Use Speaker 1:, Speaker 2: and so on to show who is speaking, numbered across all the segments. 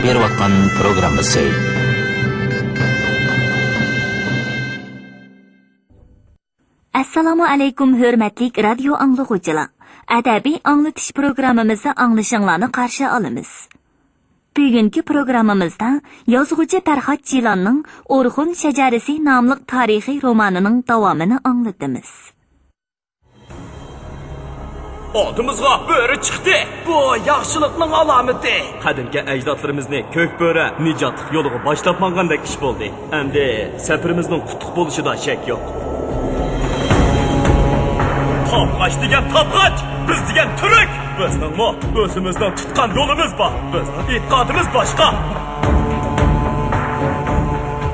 Speaker 1: berayotgan programmasi.
Speaker 2: Assalomu alaykum hurmatli radio anglag'uvchilar. Adabiy anglatish programmamizda anglashinglarni qarshi olamiz. Bugungi programmamizda yozuvchi Tarxat Jilonning O'rxun shajarasi nomli tarixiy romanining davomini anglatamiz.
Speaker 3: Oldimizga bo'ri chiqdi. Bu yaxshilikning alomati. Qadimgi ajdodlarimizni ko'k bo'ri nijotlik yo'liga boshlab mangandek ish bo'ldi. Endi safarimizning qutuq bo'lishida shak yo'q. Topqaç degan topqaç, biz degan turk. Bizning o'zimizdan tutgan yo'limiz bor. Bizning e'tiqodimiz boshqa.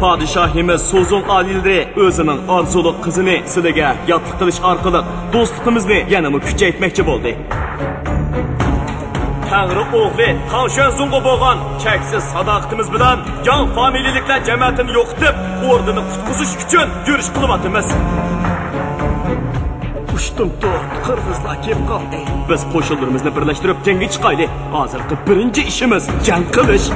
Speaker 3: Padişahimiz Sozul Alilri o'zining orzuliq qizini sizlarga yotliq qilish orqali do'stligimizni yanada kuchaytirmoqchi bo'ldi. Tangri o'g'li Tavshanzunga bo'lgan cheksiz sadoqatimiz bilan jon familiyaliklar jamiyatini yo'qitib, o'rnini qutqizish uchun yurish qilyapmiz. Ushtum to'rt qirg'izlar kelib qoldi. Biz qo'shinlarimizni birlashtirib jangga chiqaylik. Hozirgi birinchi ishimiz jang qilish.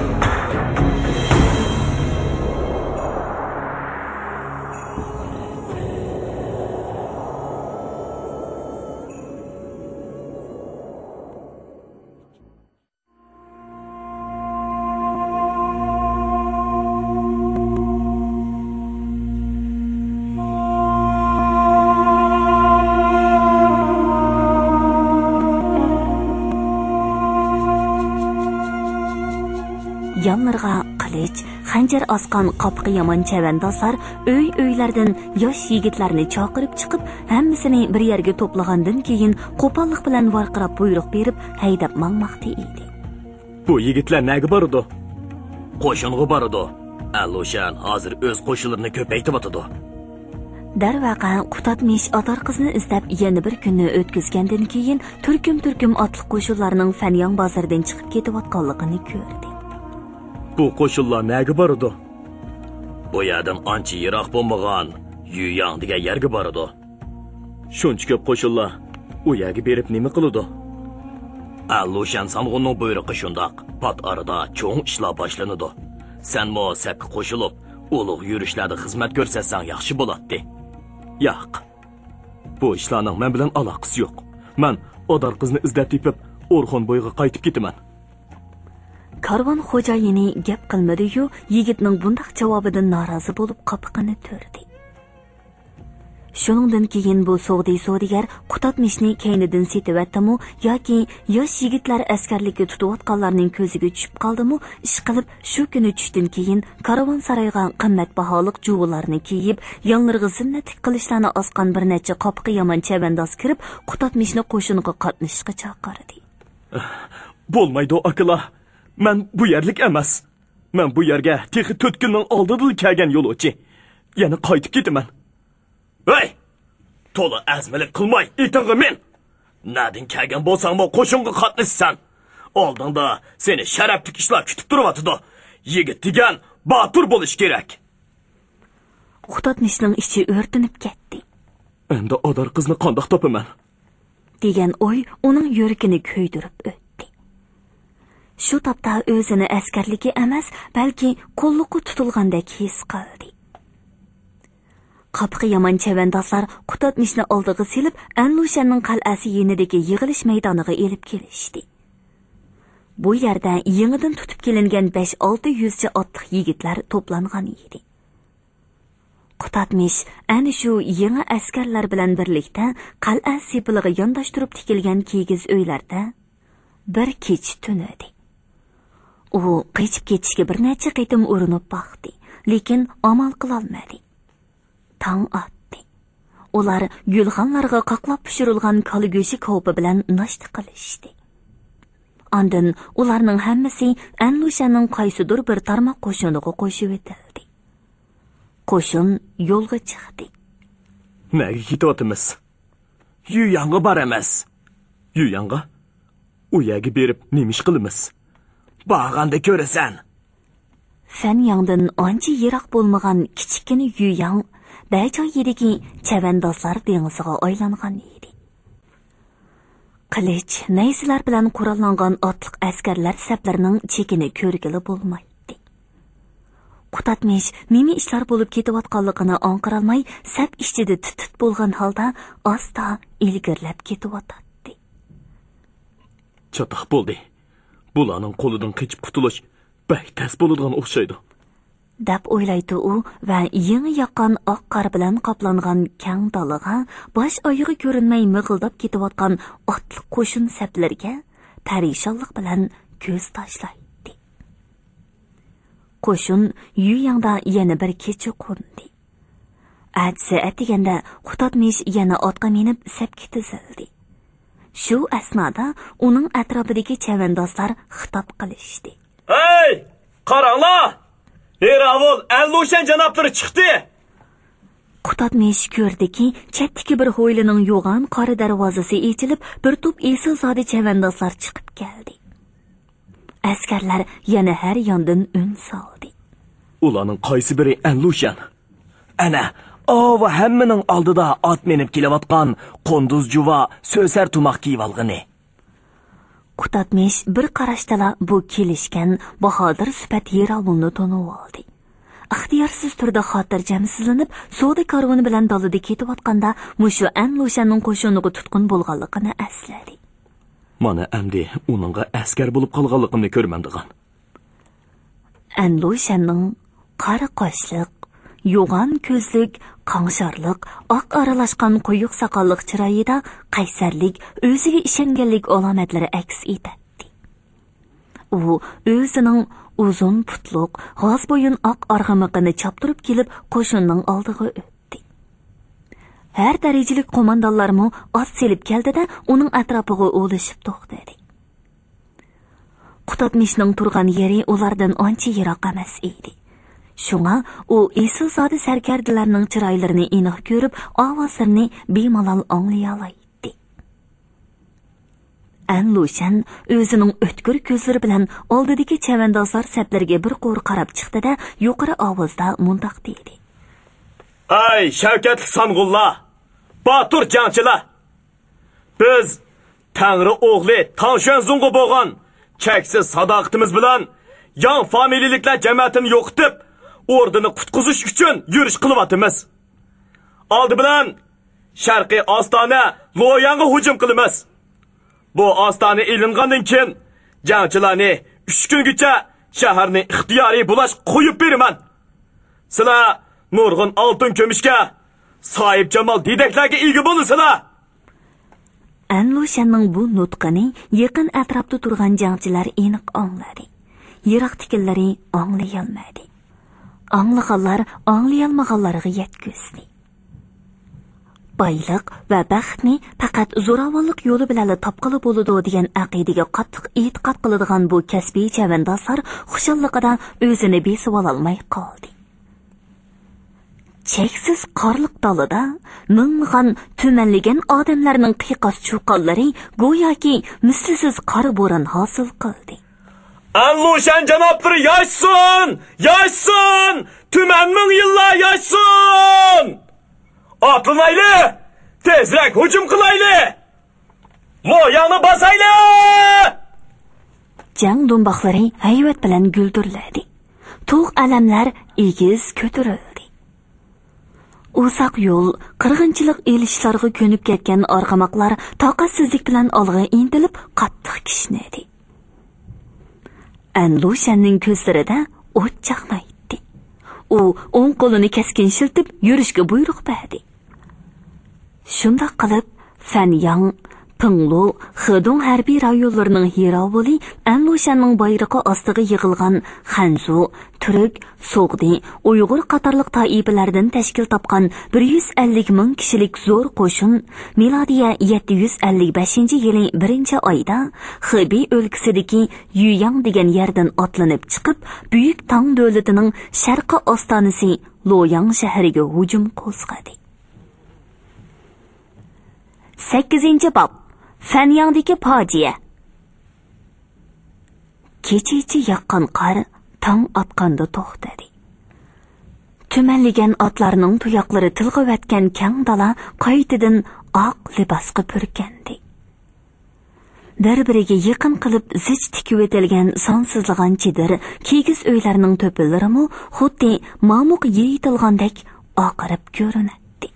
Speaker 2: Yanlarga qilich, xanjar osqan qopqi yomon chavandozlar o'y-o'ylardan yosh yigitlarni chaqirib chiqib, hammasini bir yerga to'plagandan keyin qo'pollik bilan varqirab buyruq berib, haydab mangmoqda edi.
Speaker 3: Bu yigitlar nega bordi? Qo'shinga bordi. Aloshan hozir o'z qo'shinlarini ko'paytirib otadi.
Speaker 2: Darvaqa Qutatmish otar qizni izlab yana bir kunni o'tkazgandan keyin turkum otliq qo'shinlarning Fanyang bozoridan chiqib ketayotganligini ko'rdi.
Speaker 3: Bu qo'shinlar nega bordi? Bu yerdan ancha yiroq bo'lmagan Yuyang degan yerga bordi. Shuncha ko'p qo'shinlar u yerga berib nima qiladi? Aloshan Samg'unning buyrug'i shundoq. Pat arada cho'ng ishlar boshlanadi. Sen mo sapga qo'shilib, ulug' yurishlarda xizmat ko'rsatsang yaxshi bo'ladi. Yo'q. Bu ishlarning men bilan aloqasi yo'q. Men odar qizni izlab tepib, O'rxon bo'yiga qaytib ketaman.
Speaker 2: Karvon xo'jayini gap qilmadi-yu, yigitning bunday javobidan norozi bo'lib qopqini turdi. Shuningdan keyin bu so'g'digar Qutatmishni kaynidan setivatdimi yoki yosh yigitlar askarlikka tutayotganlarning ko'ziga tushib qoldimi, ish qilib shu kuni tushdan keyin karvon saroyga qimmatbaholiq juvularni kiyib, yanlarga zinnatlik qilishlarni osqan bir necha qopqi yomon chavandoz kirib, Qutatmishni qo'shiniga qatnashishga chaqirdi.
Speaker 3: Bo'lmaydi akalar. Men bu yerlik emas. Men bu yerga texi 4 kunning oldida kelgan yo'lovchi. Yana qaytib ketaman. Hey! To'la azmalik qilmay, iting'i men. Nadin kelgan bo'lsang-mo qo'shinga qatnashsan. Oldinda seni sharafli ishlar kutib turibdi. Yigit degan botur bo'lish kerak.
Speaker 2: Qutatmishning ichi o'rtinib ketdi.
Speaker 3: Endi odar qizni qandoq topaman?
Speaker 2: degan o'y uning yuragini kuydirib o'tdi. Shu topda o'zini askarligi emas, balki qo'lliqi tutilgandek his qildi. Qopqi yomon chavandozlar Qutatmishni oldiga silib, Anlushanning qal'asi yenidagi yig'ilish maydoniga elib kelishdi. Bu yerda yangidan tutib kelingan 5-600 cha otliq yigitlar to'plangan edi. Qutatmish ana shu yangi askarlar bilan birlikda qal'a sepiliga yondashtirib tikilgan kigiz uylarda bir kech tunadi. U qochib ketishga bir necha qitim urinib baxdi, lekin amal qila olmadi. Tong otdi. Ular gulxonlarga qaqlab pishirilgan koli go'shi ko'pi bilan nashta qilishdi. Ondan ularning hammasi Anlushaning qaysidir bir tarmoq qo'shiniga qo'shib etildi. Qo'shin yo'lga chiqdi.
Speaker 3: Nega ketyapmiz? Yuyanga boramiz. Yuyanga? U yerga berib nima ish qilamiz? Bag'anda ko'rasan.
Speaker 2: Fanyangdan ancha yiroq bo'lmagan kichikina Yuyang bajoyidagi chavandozlar dengiziga aylangan edi. qilich, nayzalar bilan qurollangan otliq askarlar saplarining chekini ko'rgili bo'lmaydi. Qutatmish nima ishlar bo'lib ketayotganligini anqirolmay, sap ichida titib bo'lgan holda asta ilgirlab ketayotdi.
Speaker 3: Chatoq bo'ldi. Bularning qo'lidan qochib qutulish bak tas bo'ladigan o'xshaydi.
Speaker 2: deb o'ylaydi u va yangi yoqqan oq qor bilan qoplangan kang dalaga, bosh oyog'i ko'rinmay mig'ildab ketayotgan otliq qo'shin saplariga parishonlik bilan ko'z tashlaydi. Qo'shin Yuyangda yana bir kecha qo'ndi. Atsa atiganda Qutatmish yana otga minib sapga tizildi. Shu asnoda uning atrofidagi chavandozlar xitob qilishdi.
Speaker 3: Hey, qaranglar! Eravol Allushan janoblari chiqdi.
Speaker 2: Qutatmish ko'rdiki, chetdagi bir hovlining yo'g'on qora darvozasi ochilib, bir to'p esilzodi chavandozlar chiqib keldi. Askarlar yana har yondan un soldi.
Speaker 3: Ularning qaysi biri Allushan? Ana, va hammaning oldida ot minib kelayotgan qonduz juva so'sar tumoq kiyib olgani.
Speaker 2: Qutatmish bir qarashdala bu kelishgan bahodir sifat Yeravulni tanib oldi. Ixtiyorsiz turda xotirjamsizlanib, savdo karvoni bilan dalada ketayotganda mushu Allushanning qo'shiniga tutqun bo'lganligini esladi.
Speaker 3: Mana endi uningga askar bo'lib qolganligimni ko'rmandigan.
Speaker 2: Allushanning qora qoshliq, yo'g'on ko'zlik, qangshorliq, oq aralashgan quyuq soqolliq chiroyida qaysarlik, o'ziga ishonganlik alomatlari aks etadi. U o'zining uzun putluq, g'oz bo'yin oq arg'amiqini choptirib kelib qo'shinning oldiga o'tdi. Har darajalik qo'mondonlarmi ot selib keldida uning atrofiga o'lishib to'xtadi. Qutatmishning turgan yeri ulardan ancha yiroq emas edi. Shunga u esilzodi sarkardalarning chiroylarini aniq ko'rib, ovozlarini bemalol anglay oldi. Allushan o'zining o'tkir ko'zlari bilan oldidagi chavandozlar saplariga bir qo'r qarab chiqdi-da, yuqori ovozda mundoq dedi.
Speaker 3: Ay, Shavkatli Sang'ullar, Batur jangchilar. Biz Tangri o'g'li Tanshanzunga bo'lgan cheksiz sadoqatimiz bilan yan familiyaliklar jamiyatini yo'qitib, ordini qutqizish uchun yurish qilyapmiz. Oldi bilan Sharqiy Ostona Loyanga hujum qilamiz. Bu ostona ilingandan keyin jangchilarni 3 kungacha shaharni ixtiyoriy bulash qo'yib beraman. Sizlar nurg'un oltin ko'mishga, sohib jamol dedaklarga ega bo'lasizlar.
Speaker 2: Allushanning bu nutqini yaqin atrofda turgan jangchilar aniq angladi. Yiroqdikilari anglay olmadi. Anglag'anlar anglayolmaganlarga yetkazdi. Boylik va baxtni faqat zo'ravonlik yo'li bilan topqili bo'ladi degan aqidaga qattiq e'tiqod qiladigan bu kasbiy chavandozlar xushalligidan o'zini besib ololmay qoldi. Cheksiz qorliq dalida ming'an tumanlagan odamlarning qiyoqas chuqonlari go'yoki mislsiz qor bo'ron hosil qildi.
Speaker 3: Allushan janoblari yashsin! Yashsin! Tuman ming yillar yashsin! Atlanayli! Tezroq hujum qilayli! Loyani bosayli!
Speaker 2: Jang do'mboqlari hayvat bilan guldirladi. Tug' alamlar egiz ko'tarildi. Uzoq yo'l, qirg'inchilik elishlarga ko'nib ketgan arg'amoqlar toqatsizlik bilan olg'a intilib qattiq kishnadi. Allushanning ko'zlarida o't chaqnaydi. U o'ng qo'lini keskin shiltib yurishga buyruq berdi. Shunday qilib, Fanyang, Pinglu, Xidong harbiy rayonlarining Yeravuli Allushanning bayrog'i ostiga yig'ilgan Xanzu, Turk, So'g'di, Uyg'ur qatorliq toifalardan tashkil topgan 150 ming kishilik zo'r qo'shin milodiya 755-yili 1-oyda Xibey o'lkasidagi Yuyang degan yerdan otlanib chiqib, Buyuk Tang davlatining sharqi ostonasi Loyang shahriga hujum qo'zg'adi. 8-bob Fanyangdagi fojia. Kecha-kecha yoqqan qor tong otganda to'xtadi. Tumanlagan otlarning tuyoqlari tilg'ivatgan kang dala qaytadan oq libosga purkandi. bir-biriga yaqin qilib zich tikib etilgan sonsizlagan chidir kigiz uylarining to'pillarimi xuddi mamuq yeyitilgandek oqarib ko'rinadi.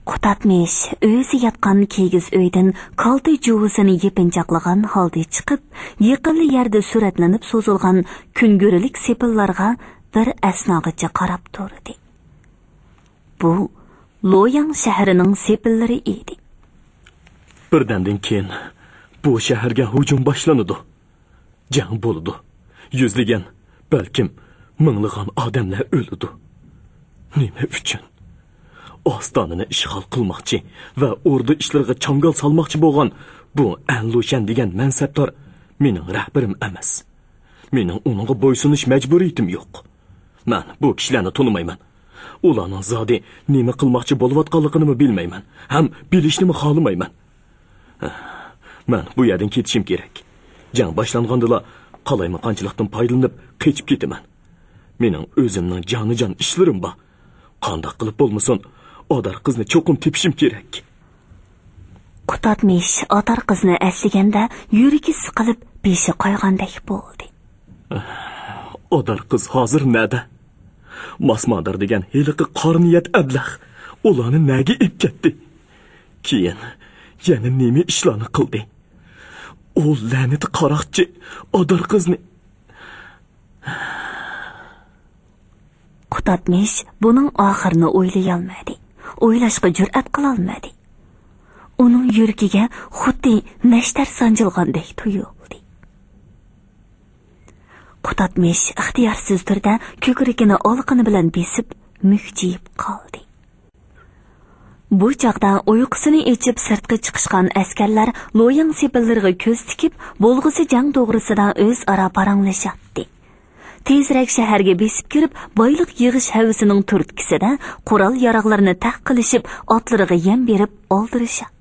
Speaker 2: Qutatmish o'zi yotgan kigiz uydan kalta juvusini yepinchoqlagan holda chiqib, yaqinli yerda suratlanib so'zilgan kungurilik sepillarga bir asnogacha qarab turdi. Bu Loyang shahrining sepillari edi.
Speaker 3: Birdandan keyin bu shaharga hujum boshlanadi. Jang bo'ladi. Yuzlagan, balkim minglagan odamlar o'ladi. Nima uchun? Ostonini ishg'ol qilmoqchi va o'rda ishlariga changal solmoqchi bo'lgan bu Anlushan degan mansabdor mening rahbarim emas. Mening uningga bo'ysunish majburiyatim yo'q. Men bu kishilarni tonimayman. Ularning zodi nima qilmoqchi bo'layotganligini bilmayman, ham bilishni xohlamayman. Men bu yerdan ketishim kerak. Jang boshlanganda qalaymi qanchaliqdan foydalanib qochib ketaman. Mening o'zimning jonijon ishlarim bor. Qanday qilib bo'lmasin, odar qizni cho'qim tepishim kerak.
Speaker 2: Qutatmish odar qizni eslaganda yuragi siqilib, beshi qo'ygandek bo'ldi.
Speaker 3: Odar qiz hozir nada? Masmadar degan heliqi qorniyat ablah ularni naga ib ketdi. Keyin yana nima ishlarni qildi? O la'nat qaroqchi odar qizni.
Speaker 2: Qutatmish buning oxirini o'ylay olmadi. O'ylashga jur'at qila olmadi. Uning yuragiga xuddi nashtar sanjilgandek tuyuldi. Qutatmish ixtiyorsiz turda ko'kragini olqini bilan besib, mukjiyib qoldi. Bu chaqda uyqusini echib sirtqa chiqishgan askarlar Loyang sepillariga ko'z tikib, bo'lg'isi jang to'g'risida o'zaro paranglashadi. Tezroq shaharga besib kirib, boyliq yig'ish havisining turtkisida qurol yaroqlarini taq qilishib, otlariga yem berib oldirishadi.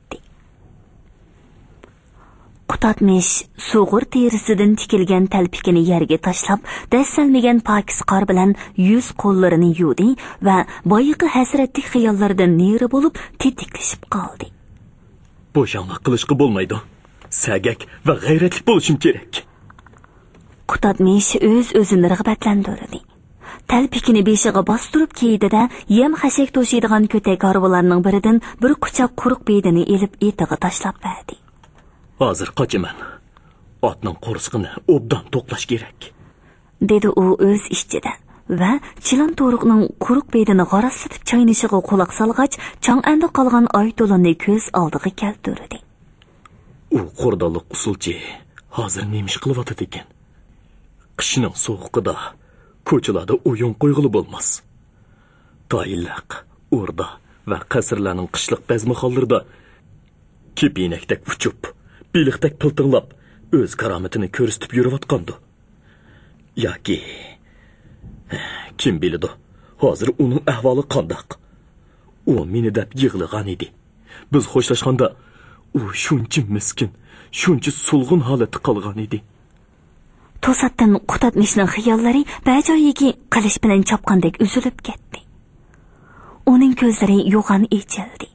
Speaker 2: Qutatmish so'g'ir terisidan tikilgan talpikini yerga tashlab, dassalmagan pokis qor bilan yuz qo'llarini yuvdi va boyiqi hasratli xiyollardan neri bo'lib tetiklashib qoldi.
Speaker 3: Bo'shanlik qilishga bo'lmaydi. Sagak va g'ayratli bo'lishim kerak.
Speaker 2: Qutatmish o'z-o'zini rag'batlantirdi. Talpikini beshiga bostirib kiydida yem xashak to'shiydigan ko'tak arvalarning biridan bir quchoq quruq bedini elib etiga tashlab berdi.
Speaker 3: Hozir qochaman. Otning qo'rsiqini obdan to'qlash kerak,
Speaker 2: dedi u o'z ishchida va chilan to'riqning quruq bedini g'arasitib chaynishiga quloq solgach, chang'anda qolgan oy to'lonni ko'z oldiga keltirdi.
Speaker 3: U qo'rdonlik usulchi hozir nima ish qilyapti ekan? Qishning sovuqida ko'chalarda o'yin qo'yg'ili bo'lmas. Tayinliq, o'rda va qasrlarning qishliq bazmaxollarida kepinakdek uchib, biliqdek piltinglab, o'z karomatini ko'rsatib yurayotgandi. Yoki kim biladi, hozir uning ahvoli qandoq? U meni deb yig'lagan edi. Biz xo'shlashganda u shuncha miskin, shuncha sulg'un holatda qolgan edi.
Speaker 2: To'satdan Qutatmishning xiyollari bajoyiga qilish bilan chopqandek uzilib ketdi. Uning ko'zlari yo'g'on echildi.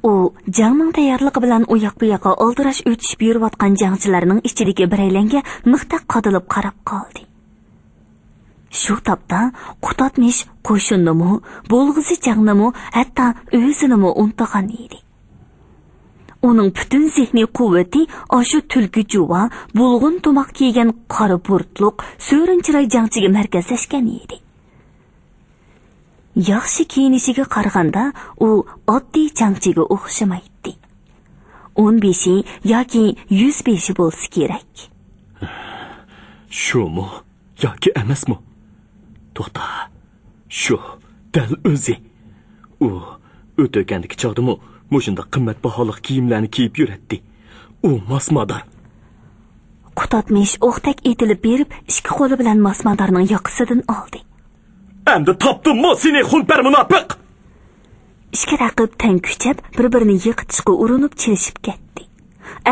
Speaker 2: U jangning tayyorligi bilan u yoq bu yoqqa oldirash o'tishib yurayotgan jangchilarning ichidagi biraylarga miqtaq qadilib qarab qoldi. Shu topda Qutatmish qo'shinnimi, bo'lg'isi jangnimi, hatto o'zini unutgan edi. Uning butun zehniy quvvati oshu tulki juva, bulg'un tomoq kiygan qora burtliq, so'rinchiroy jangchiga markazlashgan edi. Yaxshi kiyinishiga qaraganda u oddiy jangchiga o'xshamaydi. 15 yoki 105 bo'lsa kerak.
Speaker 3: Shumi yoki emasmi? To'xta. Shu dal o'zi. U o'tagandagi chog'dimi mushunda qimmatbaho kiyimlarni kiyib yuradi. U masmador.
Speaker 2: Qutatmish o'qtak etilib berib, ikki qo'li bilan masmadorning yoqasidan oldi.
Speaker 3: Endi topdim-mi seni xunpar munofiq?
Speaker 2: Ikki raqib tang kuchab, bir-birini yiqitishga urinib chilishib ketdi.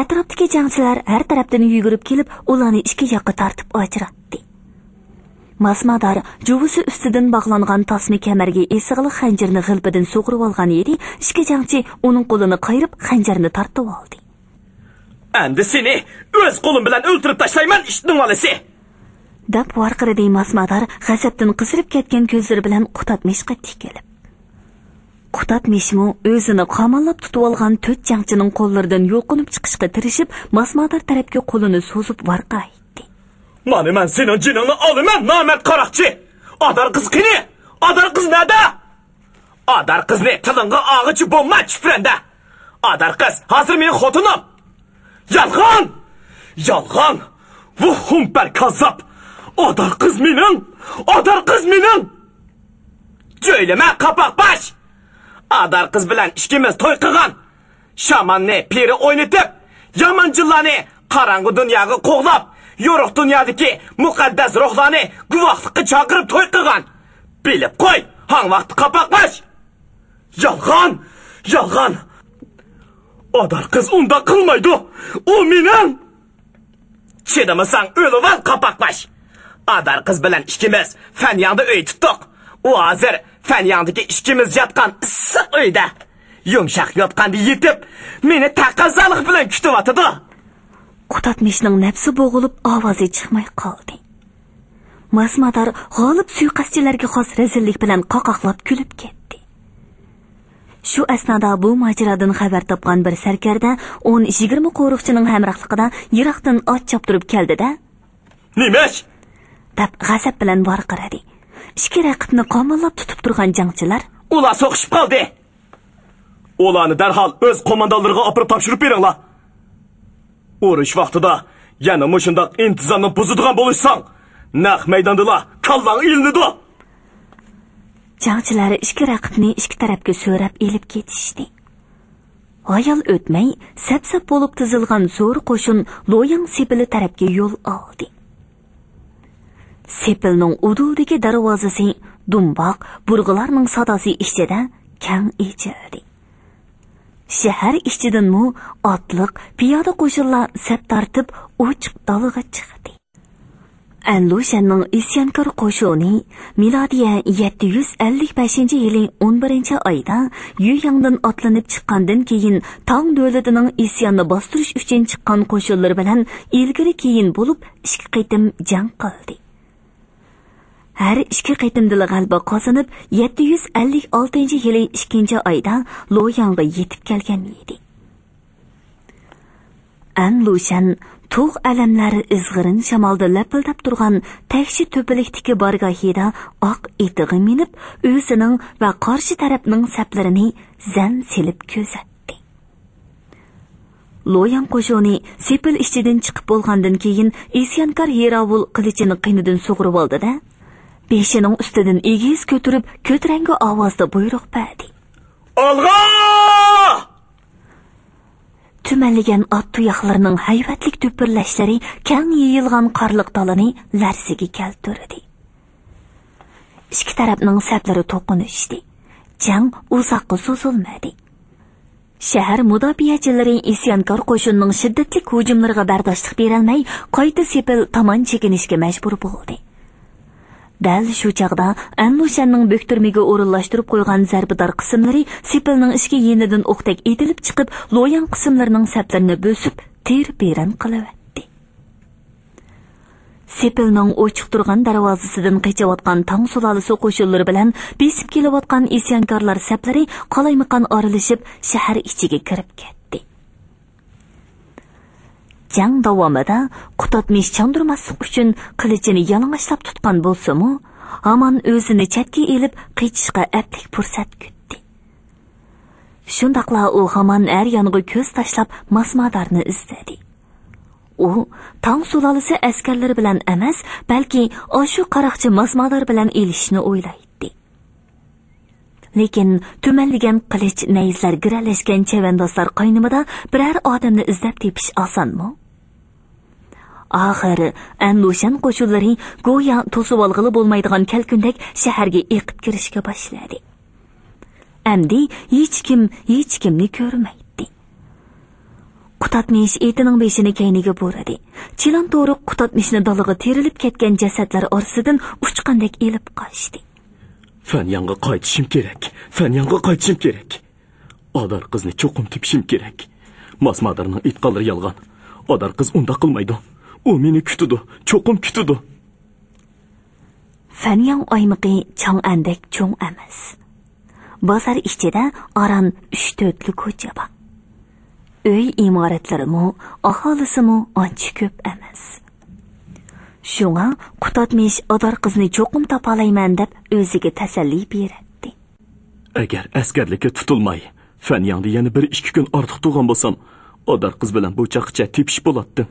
Speaker 2: Atrofdagi jangchilar har tarafdan yugurib kelib, ularni ikki yoqqa tortib ajratdi. Masmador juvusi ustidan bog'langan tasma kamarga esig'li xanjarni g'ilpidan sug'urib olgan edi. Ikki jangchi uning qo'lini qayirib, xanjarni tortib oldi.
Speaker 3: Endi seni o'z qo'lim bilan o'ltirib tashlayman, ishning olasi.
Speaker 2: deb varqiradi Masmador g'azabdan qizirib ketgan ko'zlari bilan Qutatmishga tikilib. Qutatmishmi o'zini qamollab tutib olgan 4 jangchining qo'llaridan yo'qinib chiqishga tirishib, Masmador tarafga qo'lini so'zib varqaydi.
Speaker 3: Mana men sening jiningni olaman, nomard qaroqchi. Adar qiz qani? Adar qiz nada? Adar qizni tilingga og'ichi bo'lma, chifranda. Adar qiz hozir mening xotinim. Yolg'on! Yolg'on! Bu humpar kazzab. Adar qiz mening! Adar qiz mening! Jo'ylama qapoq bosh. Adar qiz bilan ishkimiz to'y qilgan. Shamanni piri o'ynatib, yamanchilarni qarang'i dunyoga qo'g'lab, yo'ruq dunyodagi muqaddas ruhlarni guvohlikka chaqirib to'y qilgan. Bilib qo'y, hang vaqt qapoq bosh. Yolg'on! Yolg'on! Adar qiz unda qilmaydi. U mening. Chidamasang o'lib ol qapoq bosh. Adar qiz bilan ishkimiz Fanyangda uy tutdik. U hozir Fanyangdagi ishkimiz yotgan issiq uyda. Yumshoq yotganda yetib, meni taqozolik bilan kutib o'tadi.
Speaker 2: Qutatmishning nafsi bo'g'ilib, ovozi chiqmay qoldi. Masmador g'olib suiqasdchilarga xos rezillik bilan qoqoqlab kulib ketdi. Shu asnoda bu mojarodan xabar topgan bir sarkarda 10-20 qo'riqchining hamrohligida yiroqdan ot choptirib keldi-da.
Speaker 3: Nimash?
Speaker 2: deb g'azab bilan varqiradi. Ikki raqibni qamollab tutib turgan jangchilar
Speaker 3: ular so'qishib qoldi. Ularni darhol o'z qo'mondonlariga olib topshirib beringlar. Urush vaqtida yana mushundaq intizomni buzadigan bo'lsang, naq maydondalar kallang ilinadi.
Speaker 2: Jangchilar ikki raqibni ikki tarafga so'rab elib ketishdi. Ayol o'tmay, sap-sap bo'lib tizilgan zo'r qo'shin Loyang sepili tarafga yo'l oldi. Sepilning uduldagi darvozasi dumboq burg'ularning sadosi ichida kang echildi. Shahar ichidanmi otliq piyoda qo'shinlar sap tortib ochiq dalaga chiqdi. Anlushanning isyonkor qo'shini milodiya 755-yili 11-oyda Yuyangdan otlanib chiqqandan keyin Tang davlatining isyonni bostirish uchun chiqqan qo'shinlar bilan ilgari keyin bo'lib ikki qitim jang qildi. Har ikki qitimda g'alaba qozonib 756-yili 2-oyda Loyangga yetib kelgan edi. Anlushan tog' alamlari izg'irin shamolda lapildab turgan takshi to'pilikdagi bargohida oq etig'i minib, o'zining va qarshi tarafning saplarini zan silib ko'zatdi. Loyang qo'shini sepil ichidan chiqib bo'lgandan keyin isyonkor Yerovul qilichini qinidan sug'urib oldi-da, beshining ustidan egiz ko'tarib, ko'trangi ovozda buyruq berdi.
Speaker 3: Olg'a!
Speaker 2: Tumanlagan ot tuyoqlarining hayvatlik to'pirlashlari kang yeyilgan qorliq dalani larsiga keltirdi. Ikki tarafning saplari to'qinishdi. Jang uzoqqa cho'zilmadi. Shahar mudofiachilari isyonkor qo'shinning shiddatli hujumlariga bardoshlik berolmay, qayta sepil tomon chekinishga majbur bo'ldi. Dal shu chaqda Anlushanning bo'ktirmiga o'rinlashtirib qo'ygan zarbidor qismlari sepilning ichki yenidan o'qdak etilib chiqib, Loyang qismlarining saplarini bo'sib, ter-peran qilaverdi. Sepilning ochiq turgan darvozasidan qechayotgan Tang sulolasi qo'shinlari bilan besib kelayotgan isyonkorlar saplari qalaymaqon orilishib, shahar ichiga kirib ketdi. Jang davomida Qutatmish chandurmaslik uchun qilichini yalang'ochlab tutgan bo'lsa-mu, hamon o'zini chetga elib qechishga aplik fursat kutdi. Shundaqla u hamon er yoniga ko'z tashlab Masmadorni izladi. U Tang sulolasi askarlari bilan emas, balki oshu qaroqchi Masmador bilan elishni o'ylaydi. Lekin tumanligan qilich nayzlar giralashgan chavandozlar qaynimida biror odamni izlab tepish osonmi? Oxiri Anlushan qo'shinlari go'yo to'sib olg'ili bo'lmaydigan kalkundak shaharga eqib kirishga boshladi. Amdi hech kimni ko'rmaydi. Qutatmish etining beshini kayniga bo'radi. Chilon to'riq Qutatmishni dalaga terilib ketgan jasadlar orasidan uchqandek elib qochdi.
Speaker 3: Fanyangga qaytishim kerak. Fanyangga qaytishim kerak. Adar qizni cho'qim tepishim kerak. Masmadorning itqalari yolg'on. Odar qiz unda qilmaydi. U meni kutidi, cho'qim kutidi.
Speaker 2: Fanyang oymiqi chang andek cho'ng emas. Bozor ichida aran 3-4 ko'cha bor. Uy imoratlarimi, aholisimi ancha ko'p emas. Shunga Qutotmish Odar qizni cho'qim topalayman deb o'ziga tasalli berdi.
Speaker 3: Agar askarlikka tutilmay, Fanyangda yana 1-2 kun ortiq turgan bo'lsam, Odar qiz bilan bu chaqcha tepish bo'ladi.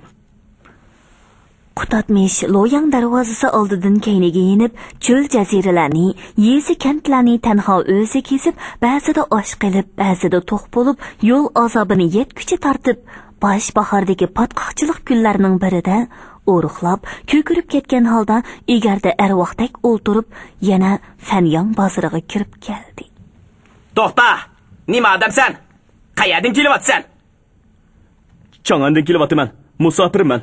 Speaker 2: Qutotmish Loyang darvozasi oldidan keyniga yenib, cho'l jaziralarni, yezi kentlarni tanho o'zi kesib, ba'zida osh qilib, ba'zida to'q bo'lib, yo'l azobini yetkicha tortib, bosh bahordagi patqoqchilik kunlarining birida o'ruqlab, ko'kirib ketgan holda egarda arvoqdek o'ltirib, yana Fanyang bozoriga kirib keldi.
Speaker 4: To'xta! Nima odamsan? Qayerdan kelyapsan?
Speaker 3: Chang'andan kelyapman. Musofirman.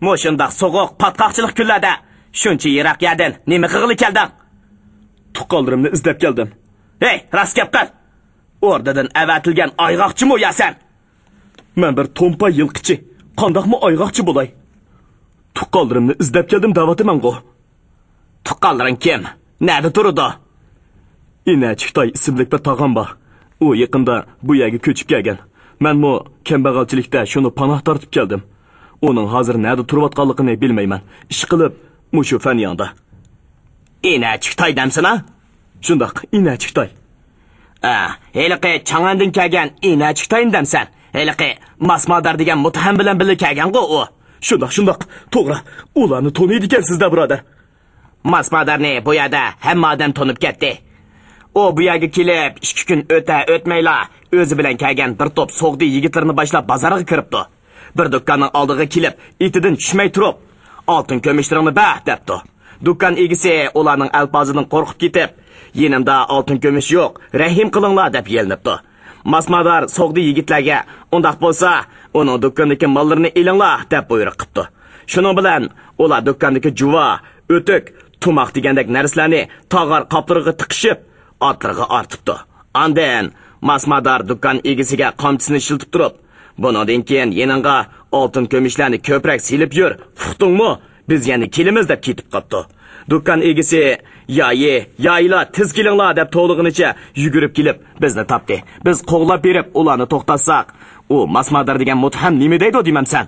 Speaker 4: Mo'shundaq so'g'oq patqoqchilik kunlarda shuncha yiroq yerdan nima qilg'ili kelding?
Speaker 3: Tuqqanlarimni izlab keldim.
Speaker 4: Hey, rost gap qil. O'rdadan avatilgan ayg'oqchimi o'yasan?
Speaker 3: Men bir to'mpa yilqichi. Qandoqmi ayg'oqchi bo'lay? Tuqqanlarimni izlab keldim davatiman-ku.
Speaker 4: Tuqqanlaring kim? Nerda turdi?
Speaker 3: Inachiktoy ismli bir tog'am bor. U yaqinda bu yerga ko'chib kelgan. Men mu kambag'alchilikda shuni panoh tortib keldim. Onun hozir nerda turayotganligini bilmayman. Ish qilib, mushu Fanyangda.
Speaker 4: Inachiktoy damsana?
Speaker 3: Shundoq, Inachiktoy.
Speaker 4: Heliqi Chang'andan kelgan Inachiktoy damsan. Heliqi Masmadar degan mutaham bilan birga kelgan-ku u.
Speaker 3: Shundoq, to'g'ri. Ularni taniydi ekan-sizda, birodar.
Speaker 4: Masmadarni bu yerda hamma odam tanib ketdi. O bu yerga kelib, 2 kun o'tmayla o'zi bilan kelgan bir to'p so'g'di yigitlarni boshlab bozorga kiribdi. Bir do'konning oldiga kelib, itidan tushmay turib, oltin ko'mishlarini ba debdi. Do'kon egisi ularning alpozidan qo'rqib ketib, "Yenimda oltin ko'mish yo'q, rahim qilinglar" deb yelnibdi. Masmadar so'g'di yigitlarga, "Undaq bo'lsa, uning do'kondagi mollarini elinglar" deb buyruq qildi. Shuning bilan ular do'kondagi juva, o'tik, tumoq degandek narsalarni tog'ar qoplariga tiqishib, ortlarga ortibdi. Ondan Masmadar do'kon egisiga qamchisini shiltib turib, "Bundan keyin yeningga oltin ko'mishlarni ko'proq silib yur, fuqdingmi? Biz yana kelimiz" deb ketib qopti. Do'kon egisi "Yaylar, tiz kelinglar" deb to'lig'inicha yugurib kelib bizni topdi. Biz qo'g'lab berib ularni to'xtatsak, u Masmadar degan mutaham nima deydi deyman-san?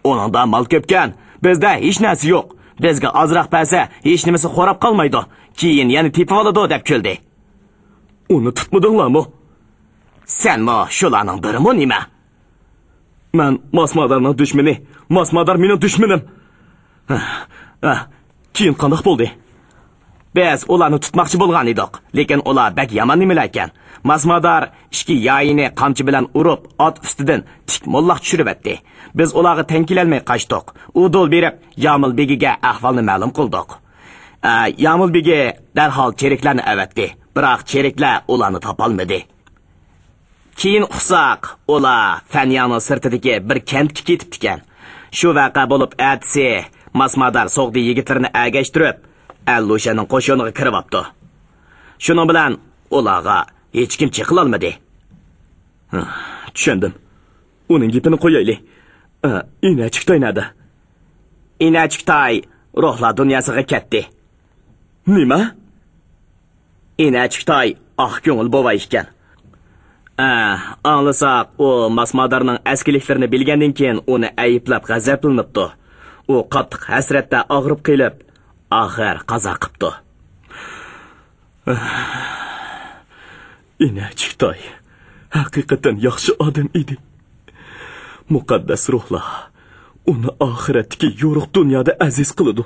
Speaker 4: Oningda mol ko'pkan, bizda hech narsa yo'q. Bizga ozroq bersa, hech nimasi xo'rab qolmaydi. Keyin yana tepib oladi deb kuldi.
Speaker 3: Uni tutmadinglarmi?
Speaker 4: Senmi shularning birimi nima?
Speaker 3: Men Masmadarning dushmani, Masmadar mening dushmanim. Keyin qanday bo'ldi?
Speaker 4: Biz ularni tutmoqchi bo'lgan edik, lekin ular bak yomon nimalar ekan. Masmadar ishki yayini qamchi bilan urib, ot ustidan tik mollaq tushirib etdi. Biz ularga tenkilanmay qochdik. U dol berib, Yamil begiga ahvolni ma'lum qildik. Yamil begi darhol cheriklarni avatdi, biroq cheriklar ularni topolmadi. Keyin uqsaq, ular Fanyangning sirtidagi bir kentga ketib ekan. Shu vaqa bo'lib atsi, Masmadar so'g'di yigitlarni agashtirib, Allushaning qo'shiniga kirib oldi. Shuning bilan ularga hech kim chiqila olmadi.
Speaker 3: Tushundim. Uning gapini qo'yaylik. Inachiktoy nada?
Speaker 4: Inachiktoy ruhlar dunyosiga ketdi.
Speaker 3: Nima?
Speaker 4: Inachiktoy ko'ngil bo'vay ekan. Anlasak, u Masmadarning askiliklarini bilgandan keyin uni ayblab g'azablanibdi. U qattiq hasratda og'rib qilib, oxir qazo qilibdi.
Speaker 3: Inachiktoy haqiqatan yaxshi odam edi. Muqaddas ruhlar uni oxiratdagi yo'riq dunyoda aziz qiladi.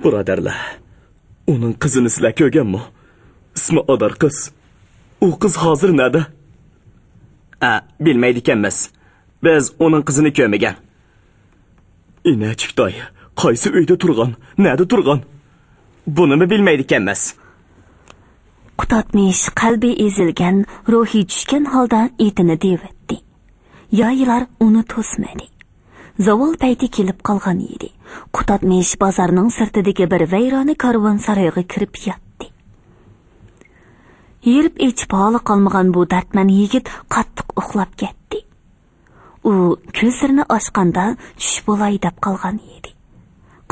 Speaker 3: Birodarlar, uning qizini sizlar ko'rganmi? Ismi Odar qiz. U qiz hozir nada?
Speaker 4: Bilmaydi ekanmiz. Biz uning qizini ko'rmagan.
Speaker 3: Inachiktoy qaysi uyda turgan, nada turgan?
Speaker 4: Buni bilmaydi ekanmiz.
Speaker 2: Qutotmish qalbi ezilgan, ruhi tushgan holda etini devetdi. Yaylar uni to'smadi. Zavol payti kelib qolgan edi. Qutotmish bozorning sirtidagi bir vayrona karvonsaroyga kirib yotdi. Yirib ichib holi qolmagan bu dardman yigit qattiq uxlab ketdi. u ko'zlarini ochganda tush bo'lay deb qolgan edi.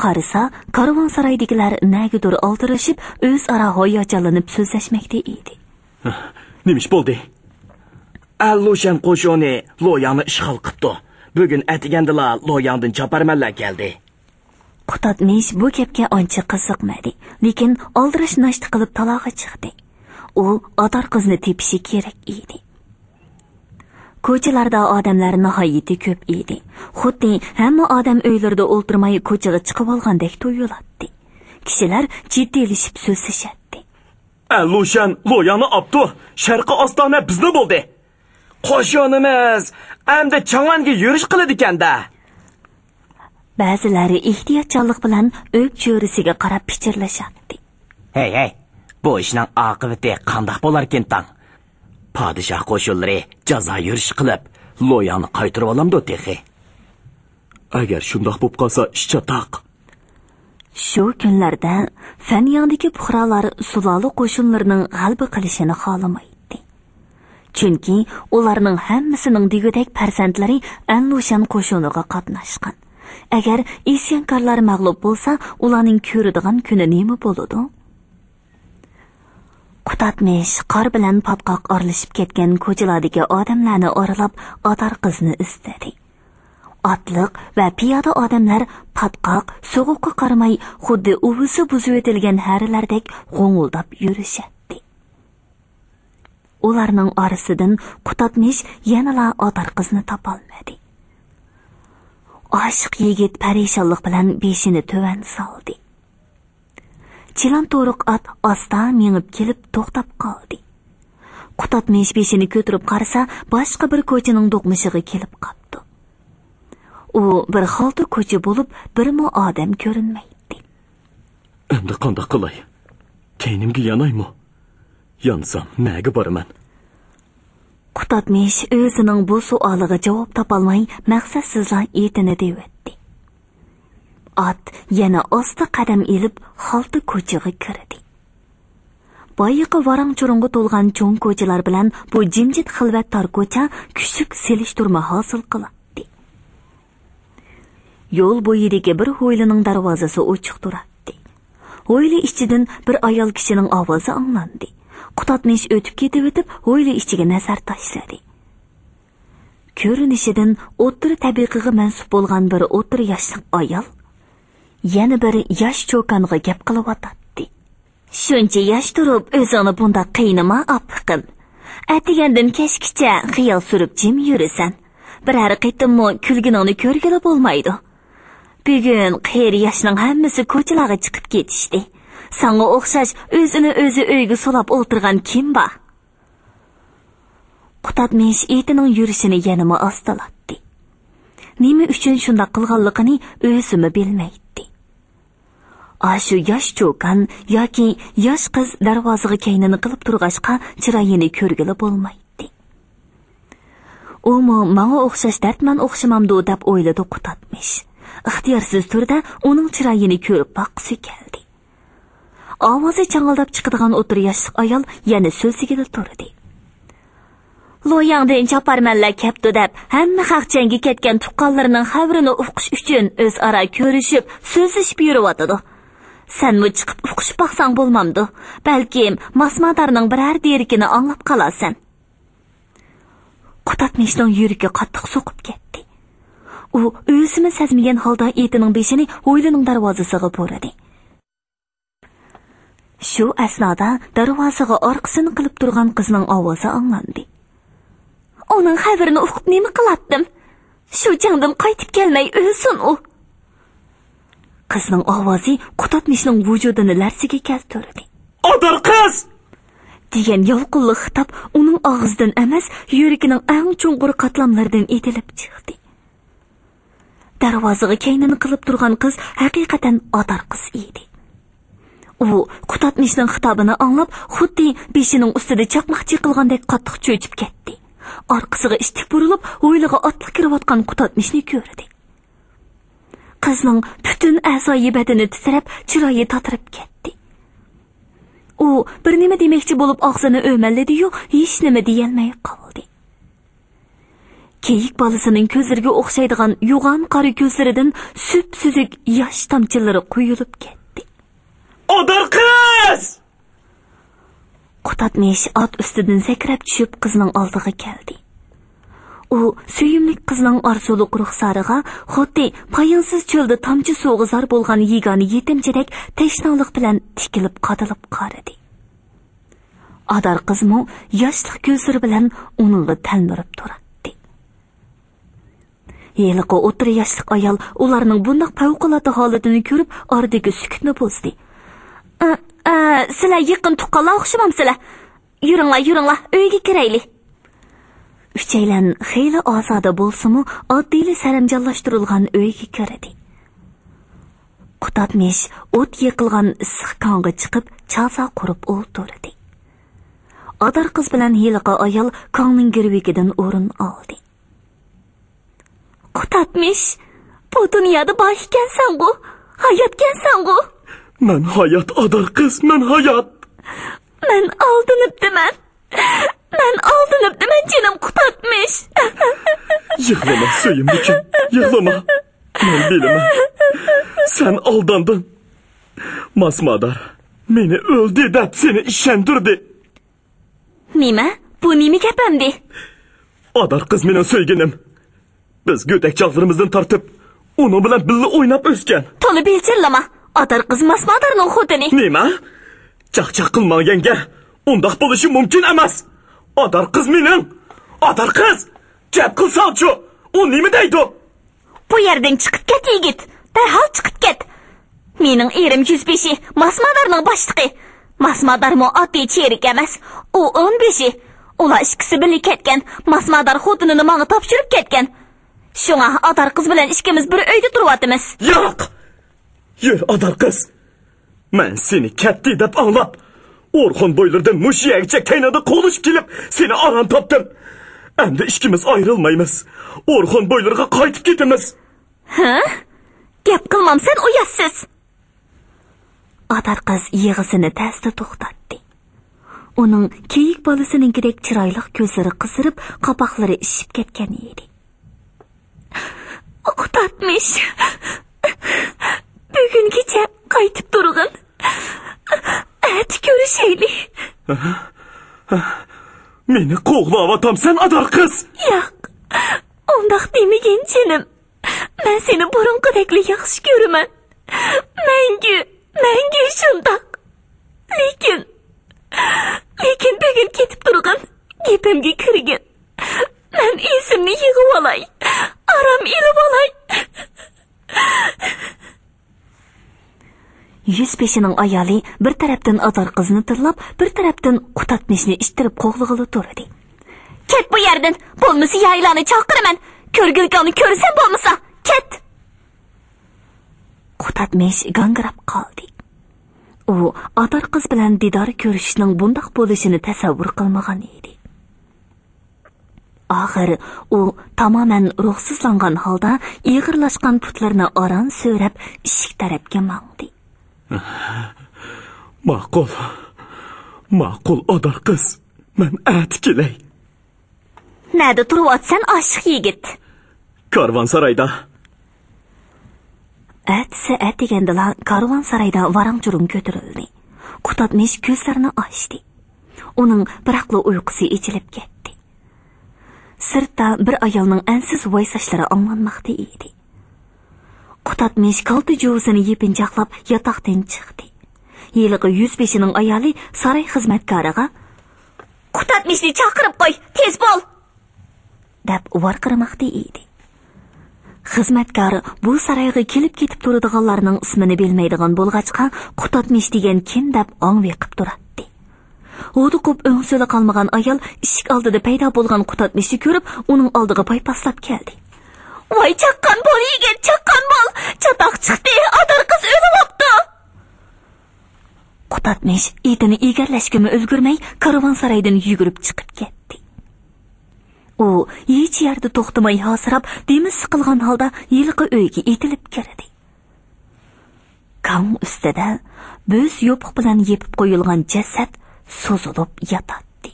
Speaker 2: Qarasa, karvonsaroydagilar nagidur oldirishib, o'zaro hayajonlanib so'zlashmoqda edi.
Speaker 3: Nimish bo'ldi?
Speaker 4: Allushan qo'shoni Loyangni ishg'ol qildi. Bugun atigandila Loyangdan chaparmanlar keldi.
Speaker 2: Qutatmish bu gapga ancha qiziqmadi, lekin oldirish nashti qilib taloga chiqdi. U Adar qizni tepishi kerak edi. Ko'chalarda odamlar nihoyatda ko'p edi. Xuddi hamma odam uylarida o'ltirmay ko'chaga chiqib olgandek tuyuladi. Kishilar jiddiylashib so'zlashardi.
Speaker 3: Allushan Loyangni opdi. Sharqi ostona bizda bo'ldi.
Speaker 4: Qo'shonimiz endi chang'anga yurish qiladi ekanda.
Speaker 2: Ba'zilari ehtiyotkorlik bilan o'q cho'risiga qarab pichirlashardi.
Speaker 4: Hey, bu ishning oqibati qanday bo'lar ekan tang? Podshoh qo'shinlari jazo yurish qilib, Loyangni qaytarib olamdi texi.
Speaker 3: Agar shundoq bo'lib qolsa, ish chataq.
Speaker 2: Shu kunlarda Fanyondagi puhralar suloli qo'shinlarining g'alaba qilishini xohlamaydi. Chunki ularning hammasining digudek farzandlari Anlushan qo'shiniga qatnashgan. Agar isyankorlar mag'lub bo'lsa, ularning ko'radigan kuni nima bo'ladi? Qutatmish qor bilan patqoq orlishib ketgan ko'chalardagi odamlarni oralab Adar qizni izladi. Otliq va piyoda odamlar patqoq, so'g'uqqa qaramay xuddi uvusi buzib o'tilgan harilardek g'o'ng'ildab yurishadi. Ularning orasidan Qutatmish yanala Adar qizni topolmadi. Oshiq yigit parishonlik bilan beshini tuvan soldi. Chilan to'riq at asta mengib kelib to'xtab qoldi. Qutatmish beshini ko'tarib qarasa, boshqa bir ko'chaning do'qmishiga kelib qoldi. U bir xalta ko'cha bo'lib, birmo odam ko'rinmaydi.
Speaker 3: Endi qanday qilay? Keynimga yanaymi? Yansam, nega boraman?
Speaker 2: Qutatmish o'zining bu savoliga javob topolmay, maqsadsizla etini devetdi. At yana osta qadam elib xalta ko'chaga kirdi. Boyiqi varang-churunga to'lgan cho'ng ko'chalar bilan bu jimjit xilvat tor ko'cha kuchuk selishtirma hosil qiladi. Yo'l bo'yidagi bir hovlining darvozasi ochiq turadi. Hovli ichidan bir ayol kishining ovozi anglandi. Qutatmish o'tib ketib hovli ichiga nazar tashladi. Ko'rinishidan o'tir tabiqiga mansub bo'lgan bir o'tir yoshli ayol yana bir yosh cho'kanga gap qilyotdi. Shuncha yosh turib, o'zingni bunda qiynama opqil. Atigandan kechgacha xiyol surib jim yurasan. Biror qitimmo kulginingni ko'rgili bo'lmaydi. Bugun qiyri yoshning hammasi ko'chalarga chiqib ketishdi. Sanga o'xshash o'zini o'zi uyga solab o'tirgan kim bor? Qutatmish etining yurishini yanama ostalatdi. Nima uchun shunday qilganligini o'zimi bilmaydi. Ashu yosh cho'kan yoki yosh qiz darvozaga keynini qilib turg'ashqa chiroyini ko'rgili bo'lmaydi. U menga o'xshash dardman o'xshamamdi deb o'yladi Qutatmish. Ixtiyorsiz turda uning chiroyini ko'rib boqsi keldi. Ovozi chang'ildab chiqadigan o'tir yoshli ayol yana so'ziga turdi. Loyangdan chaparmanlar kapti deb hamma xalqchanga ketgan tuqqanlarning xabarini o'qish uchun o'zaro ko'rishib, so'zlashib yuryotdi. Senmi chiqib o'qishib baqsang bo'lmamdi? Balkim masmadarning biror derikini anglab qolasan. Qutatmishning yuragi qattiq so'qib ketdi. U o'zini sezmagan holda etining beshini hovlining darvozasiga boradi. Shu asnoda darvozaga orqasini qilib turgan qizning ovozi anglandi. Uning xabarini o'qib nima qilatdim? Shu jangdan qaytib kelmay o'lsin u. Qizning ovozi Qutatmishning vujudini larsiga keltirdi.
Speaker 3: Adar qiz!
Speaker 2: degan yolqinli xitob uning og'zidan emas, yuragining eng chunqur qatlamlaridan etilib chiqdi. Darvozaga keynini qilib turgan qiz haqiqatan Adar qiz edi. U Qutatmishning xitobini anglab, xuddi beshining ustida chaqmoqchi qilgandek qattiq cho'chib ketdi. Orqasiga ishtik burilib, o'yliga otliq kirayotgan Qutatmishni ko'rdi. Qizning butun a'zoyi badani titrab, chiroyi tatirib ketdi. U bir nima demoqchi bo'lib og'zini o'malladi-yu, hech nima deyolmay qoldi. keyik balısının ko'zlariga o'xshaydigan yo'g'on qora ko'zlaridan süp-süzük yosh tomchilari quyilib ketdi.
Speaker 3: Odar qiz!
Speaker 2: Qutatmish ot ustidan sakrab tushib qizning oldiga keldi. U suyimlik qizning arzuli ruxsariga xuddi poyinsiz cho'lda tomchi suvga zor bo'lgan yegani yetimchidek tashnoliq bilan tikilib qadilib qaradi. Adar qizmi yoshlik ko'zlari bilan uningga talmirib turadi. Yeliqo o'tir yoshlik ayol ularning bunday favqulodda holatini ko'rib oradagi sukutni buzdi. Sizlar yaqin tuqqanlar o'xshamamsizlar. Yuringlar, uyga kiraylik. Uchaylan xeyli ozoda bo'lsa-mu, oddiyli saranjallashtirilgan uyga kirdi. Qutatmish o't yiqilgan issiq konga chiqib, chasa qurib o'tirdi. Adar qiz bilan yeliqa ayol konning girvikidan o'rin oldi. Qutatmish, bu dunyoda bor ekansan-ku, hayotgansan-ku.
Speaker 3: Men hayot, Adar qiz, men hayot.
Speaker 2: Men aldinibdiman. Canım Qutatmish.
Speaker 3: Yig'lama, suyimlikim, yig'lama. Men bilaman. Sen aldandın. Masmadar meni o'ldi deb seni ishontirdi.
Speaker 2: Nima? Bu nima gapimdi?
Speaker 3: Adar qiz mening so'yginim. Biz go'dak chog'larimizdan tortib, uni bilan birga o'ynab o'sgan.
Speaker 2: To'la belchirlama. Adar qiz Masmadarning xotini.
Speaker 3: Nima? Chaqchaq qilmaganga undaq bo'lishi mumkin emas. Adar qiz mening. Adar qiz, gap qilsa-chi, u nima deydi?
Speaker 2: Bu yerdan chiqib ket yigit. Darhol chiqib ket. Mening erim 105 Masmadarning boshlig'i. Masmadarmo oddiy cherik emas. U 15. Ular ikkisi birga ketgan. Masmadar xotinini menga topshirib ketgan. Shunga Adar qiz bilan ikkimiz bir uyda turyapmiz.
Speaker 3: Yo'q. Yur, Adar qiz. Men seni ketdi deb anglab, Orxon bo'ylardan mushiyagcha kaynada qo'lishib kelib, seni aran topdim. Endi ikkimiz ayrılmaymiz. Orxon bo'ylarga qaytib ketamiz.
Speaker 2: Ha? Gap qilmamsan uyatsiz. Adar qiz yig'isini tezda to'xtatdi. Uning keyik bolasininkidek chiroyli ko'zlari qizirib, qopoqlari ishib ketgan edi. Qutatmish. Bugungacha qaytib turg'in. At ko'rishaylik.
Speaker 3: Meni qo'g'lavatamsan, Adar qiz.
Speaker 2: Yo'q. Undaq demagin jinim. Men seni burunqidekli yaxshi ko'raman. Mangu shundoq. Lekin bugun ketib turg'in. Gapimga kirgin. Men esimni yig'ib olay. Aram ilib olay. 105ning ayoli bir tarafdan Adar qizni tillab, bir tarafdan Qutatmishni ishtirib qo'g'lig'ili turdi. Ket bu yerdan, bo'lmasa yaylani chaqiraman. Ko'rgilgani ko'rsam bo'lmasa, ket. Qutatmish gangirab qoldi. U Adar qiz bilan didor ko'rishishning bundoq bo'lishini tasavvur qilmagan edi. Oxiri u tamoman ruhsizlangan holda ig'irlashgan putlarini oran so'rab eshik tarafga mangdi.
Speaker 3: Ma'qul Adar qiz. Men kelay.
Speaker 2: Nada turayotsan, oshiq yigit?
Speaker 3: Karvonsaroyda.
Speaker 2: Saat degandilar karvonsaroyda varang-churung ko'tarildi. Qutatmish ko'zlarini ochdi. Uning biraqli uyqusi ichilib ketdi. Sirtda bir ayolning ansiz voy sochlari anglanmoqda edi. Qutatmish kalta juvasini yepinchoqlab yotoqdan chiqdi. Yiliqi 105ning ayoli saroy xizmatkoriga "Qutatmishni chaqirib qo'y, tez bo'l!" deb varqiramoqda edi. Xizmatkor bu saroyga kelib ketib turadiganlarning ismini bilmaydigan bo'lg'achqa Qutatmish degan kim deb o'ngviqib turadi. O'diqib o'ngsili qolmagan ayol eshik oldida paydo bo'lgan Qutatmishni ko'rib, uning oldiga paypaslab keldi. "Voy chaqqan bo'l yigit, chaqqan bo'l! Chatoq chiqdi, Adar qiz o'libdi." Qutatmish itini egarlashga ulgurmay karvonsaroydan yugurib chiqib ketdi. U hech yerda to'xtamay hosirab, demi siqilgan holda yiliqi uyga etilib kirdi. Kam ustida bo'z yopiq bilan yepib qo'yilgan jasad so'zilib yotadi.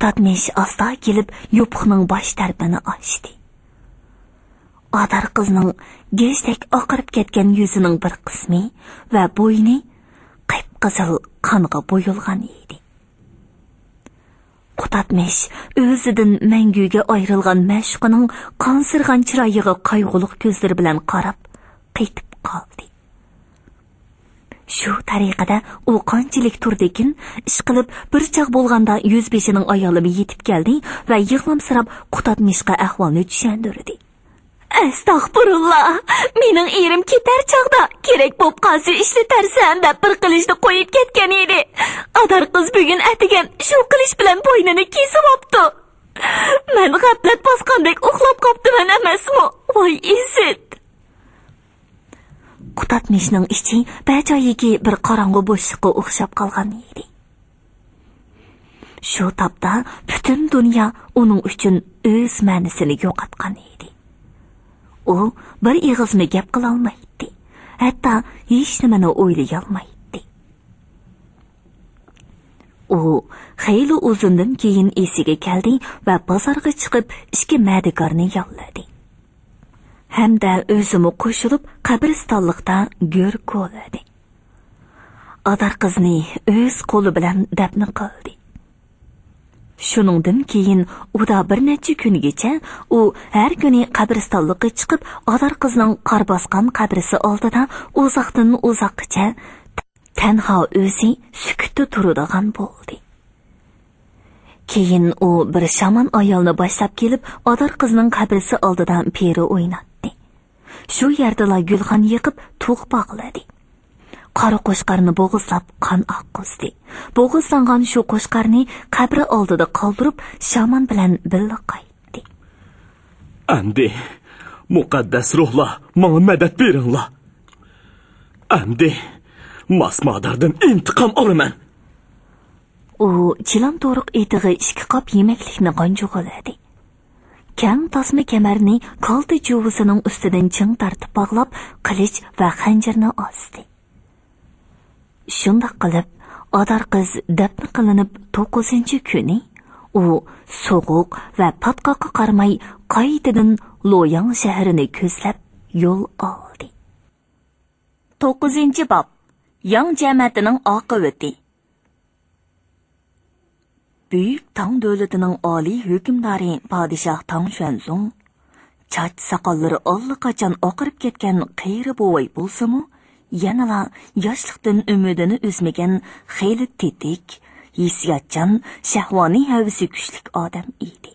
Speaker 2: Qutatmish asta kelib yopiqning bosh tarafini ochdi. Adar qizning gezdek oqarib ketgan yuzining bir qismi va bo'yni qip-qizil qonga bo'yilgan edi. Qutatmish o'zidan manguga ayrilgan mashqining qansirgan chiroyiga qayg'uliq ko'zlari bilan qarab qaytib qoldi. Shu tariqada u qanchalik turdikin, ish qilib bir chaq bo'lganda yuz beshining ayolimi yetib keldi va yig'lamsirab Qutatmishga ahvolni tushuntirdi. Astag'firullah, mening erim ketar chaqda kerak bo'p qolsa ishlatarsan deb bir qilishni qo'yib ketgan edi. Adar qiz bugun atigan shu qilish bilan bo'ynini kesib olibdi. Men g'aflat bosgandek uxlab qoptiman emasmi? Voy izzat. Qutatmishning ichi bajoyigi bir qorong'u bo'shliqqa o'xshab qolgan edi. Shu topda butun dunyo uning uchun o'z ma'nosini yo'qotgan edi. U bir ig'izmi gap qila olmaydi. Hatto hech nimani o'ylay olmaydi. U xeyli uzundan keyin esiga keldi va bozorga chiqib ishga madikorni yolladi. Hamda o'zimi qo'shilib qabristonlikda go'r ko'ladi. Adar qizni o'z qo'li bilan dafn qildi. Shuningdan keyin uda bir necha kungacha u har kuni qabristonlikka chiqib, Adar qizning qor bosgan qabrisi oldida uzoqdan uzoqgacha tanho o'zi sukutda turadigan bo'ldi. Keyin u bir shaman ayolni boshlab kelib, Adar qizning qabrisi oldidan peri o'ynatdi. Shu yerda gulxan yiqib to'q bog'ladi. Qora qo'shqarni bo'g'izlab qon oqqizdi. Bo'g'izlangan shu qo'shqarni qabri oldida qoldirib, shaman bilan birga qaytdi.
Speaker 3: Amdi, muqaddas ruhlar, menga madad beringlar. Amdi, Masmadardan intiqom olaman.
Speaker 2: U chilam to'riq etig'i ishki qop yemaklikni qanjug'iladi. Kang tasma kamarni kalta juvisining ustidan ching tartib bog'lab, qilich va xanjarni osdi. Shunday qilib, Adar qiz dafn qilinib 9-kuni u so'g'uq va patqoqqa qarmay qaytadan Loyang shahrini ko'zlab yo'l oldi. 9-bob. Yang jamiyatining oqibati. Büyük Tang davlatining oliy hukmdori podshoh Tang Xuanzong chach soqollari allaqachon oqarib ketgan qiyri bo'voy bo'lsa-mu, yanala yoshlikdan umidini uzmagan xeyli tetik, hissiyatchan, shahvoniy havisi kuchlik odam edi.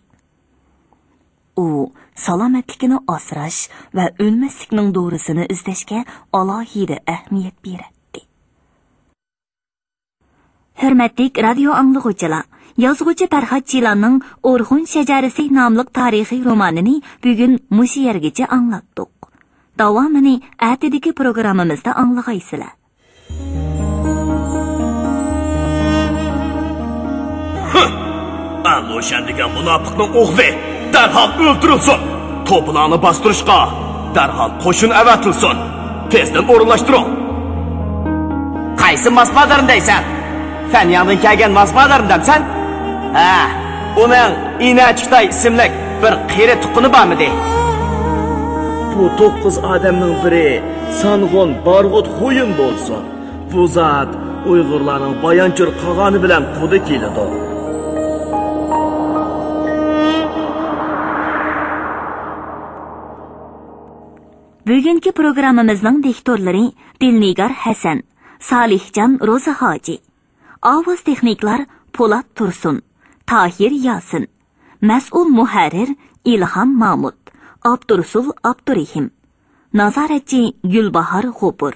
Speaker 2: U salomatligini asrash va o'lmaslikning doğrusini izlashga alohida ahamiyat beradi. Hurmatli radio anglag'uvchilar, yozuvchi Farhod Jilanning O'rxun shajarasi nomli tarixiy romanini bugun mushu yergacha anglatdik. Davomini atidagi programmamizda anglag'aysizlar.
Speaker 3: Aloshan degan munofiqning o'g'li darhol o'ldirilsin. To'plarni bostirishga darhol qo'shin avatilsin. Tezdan o'rinlashtiring.
Speaker 4: Qaysi Masmadarindaysan? Fanyangdan kelgan Masmadarindamsan? Ha, uning Inachitay ismli bir qiyri tuqquni bormidi?
Speaker 3: Bu 9 odamning biri Sang'on Barg'ut Xo'yin bo'lsin. Bu zot Uyg'urlarning bayonchur qog'oni bilan quda keladi.
Speaker 2: Bugungi programmamizning diktorlari Dilnigar Hasan, Salihjon Ro'zahoji, ovoz texniklar Po'lat Tursun, Tahir Yasin, mas'ul muharrir Ilhom Mahmud, Abdurasul Abdurahim, nazoratchi Gulbahor G'upur.